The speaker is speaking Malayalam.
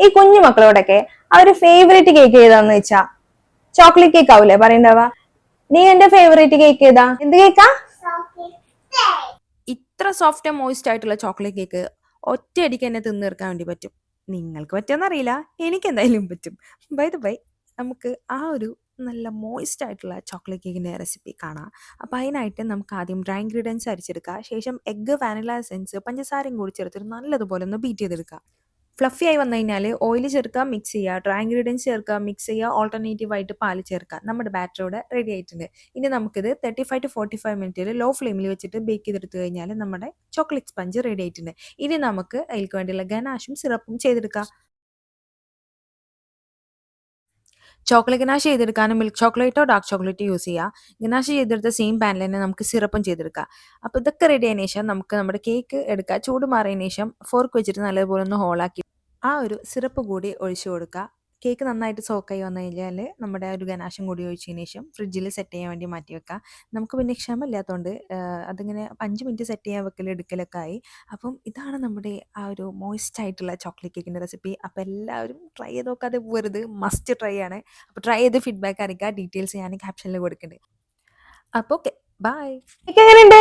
ഈ കുഞ്ഞു മക്കളോടൊക്കെ ആ ഒരു ഫേവറേറ്റ് കേക്ക് ഏതാന്ന് വെച്ചാ ചോക്ലേറ്റ് കേക്ക് ആവൂലേ പറയണ്ടാവാ. നീ എന്റെ ഫേവറേറ്റ് കേക്ക് ഏതാ? എന്ത് കേക്കാ? ഇത്ര സോഫ്റ്റ് ആൻഡ് മോയിസ്റ്റ് ആയിട്ടുള്ള ചോക്ലേറ്റ് കേക്ക് ഒറ്റയടിക്ക് തന്നെ തിന്നു തീർക്കാൻ വേണ്ടി പറ്റും. നിങ്ങൾക്ക് പറ്റുമെന്നറിയില്ല, എനിക്ക് എന്തായാലും പറ്റും. ബൈ ദ ബൈ, നമുക്ക് ആ ഒരു നല്ല മോയിസ്റ്റ് ആയിട്ടുള്ള ചോക്ലേറ്റ് കേക്കിൻ്റെ റെസിപ്പി കാണാം. അപ്പോൾ അതിനായിട്ട് നമുക്ക് ആദ്യം ഡ്രൈ ഇൻഗ്രീഡിയൻസ് അരിച്ചെടുക്കുക. ശേഷം എഗ്ഗ്, വാനില എസൻസ്, പഞ്ചസാരയും കൂടി ചേർത്തിട്ട് നല്ലതുപോലെ ഒന്ന് ബീറ്റ് ചെയ്തെടുക്കുക. ഫ്ലഫി ആയി വന്നു കഴിഞ്ഞാൽ ഓയിൽ ചേർക്കുക, മിക്സ് ചെയ്യുക, ഡ്രൈ ഇൻഗ്രീഡിയൻസ് ചേർക്കുക, മിക്സ് ചെയ്യുക, ഓൾട്ടർനേറ്റീവ് ആയിട്ട് പാല് ചേർക്കുക. നമ്മുടെ ബാറ്റർ ഇവിടെ റെഡി ആയിട്ടുണ്ട്. ഇനി നമുക്കിത് 35 to 45 മിനിറ്റിൽ ലോ ഫ്ലെയിമിൽ വെച്ചിട്ട് ബേക്ക് ചെയ്തെടുത്തു കഴിഞ്ഞാൽ നമ്മുടെ ചോക്ലേറ്റ് സ്പഞ്ച് റെഡി ആയിട്ടുണ്ട്. ഇനി നമുക്ക് അതിലേക്ക് വേണ്ടിയുള്ള ഗനാഷും സിറപ്പും ചെയ്തെടുക്കാം. ചോക്ലേറ്റ് ഗനാഷ് ചെയ്തെടുക്കാനും മിൽക്ക് ചോക്ലേറ്റോ ഡാർക്ക് ചോക്ലേറ്റോ യൂസ് ചെയ്യുക. ഗനാഷ് ചെയ്തെടുത്ത സെയിം പാനിൽ തന്നെ നമുക്ക് സിറപ്പും ചെയ്തെടുക്കാം. അപ്പോൾ ഇതൊക്കെ റെഡി ആയതിനു ശേഷം നമുക്ക് നമ്മുടെ കേക്ക് എടുക്കുക. ചൂട് മാറിയതിനു ശേഷം ഫോർക്ക് വെച്ചിട്ട് നല്ലതുപോലെ ഒന്ന് ഹോളാക്കി ആ ഒരു സിറപ്പ് കൂടി ഒഴിച്ചു കൊടുക്കുക. കേക്ക് നന്നായിട്ട് സോക്കായി വന്നു കഴിഞ്ഞാൽ നമ്മുടെ ആ ഒരു ഗനാഷും കൂടി ഒഴിച്ചതിന് ശേഷം ഫ്രിഡ്ജിൽ സെറ്റ് ചെയ്യാൻ വേണ്ടി മാറ്റി വെക്കുക. നമുക്ക് പിന്നെ ക്ഷമയില്ലാത്തതുകൊണ്ട് അതിങ്ങനെ 5 മിനിറ്റ് സെറ്റ് ചെയ്യാൻ എടുക്കലൊക്കെ ആയി. അപ്പം ഇതാണ് നമ്മുടെ ആ ഒരു മോയിസ്റ്റ് ആയിട്ടുള്ള ചോക്ലേറ്റ് കേക്കിൻ്റെ റെസിപ്പി. അപ്പോൾ എല്ലാവരും ട്രൈ ചെയ്ത് നോക്കാതെ പോകരുത്, മസ്റ്റ് ട്രൈ ആണ്. അപ്പോൾ ട്രൈ ചെയ്ത് ഫീഡ്ബാക്ക് അറിയിക്കുക. ഡീറ്റെയിൽസ് ഞാൻ ക്യാപ്ഷനിൽ കൊടുക്കുന്നുണ്ട്. അപ്പോൾ ഓക്കെ, ബൈ. കേക്ക് എങ്ങനെയുണ്ട്?